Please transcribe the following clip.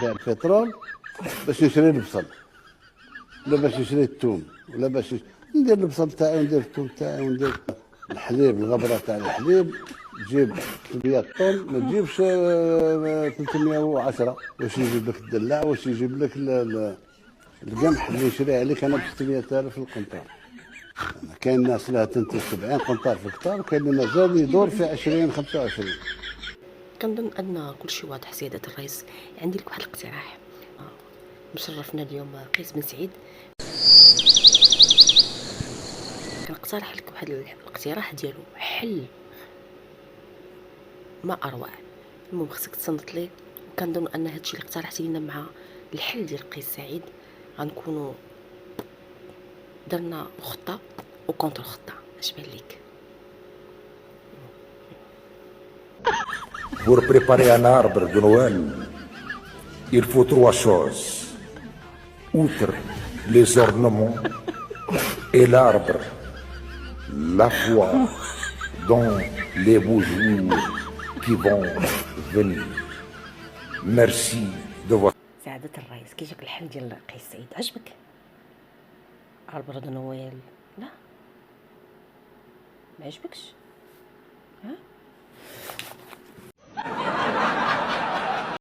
بيع البترول باش نشري البصل، ولا باش نشري الثوم، ولا باش ندير البصل تاعي وندير الثوم تاعي وندير الحليب، الغبره تاع الحليب تجيب 300 طن، ما تجيبش 310. واش يجيب لك الدلاع، واش يجيب لك القمح اللي يشريه عليك انا ب 600,000 القنطار. كاين ناس لها تنتج 70 قنطار في الكتار، وكاين اللي مازال يدور في 20 25. كنظن ان كل شيء واضح سيادة الرئيس. عندي لك واحد الاقتراح. مشرفنا اليوم قيس بن سعيد، كنقترح لك واحد الاقتراح ديالو حل ما اروع. المهم خصك تصنت لي، وكنظن ان هادشي اللي اقترحتي لنا مع الحل ديال قيس سعيد غنكونوا درنا خطه وكونتر خطه. اش بان ليك؟ Pour préparer un arbre de Noël, il faut trois choses. Outre les ornements et l'arbre, la foi dans les beaux jours qui vont venir. Merci de votre... سعادة الرئيس، كي جاك الحل ديال قيس سعيد عجبك؟ عربرة نويل لا ما عجبكش؟ ها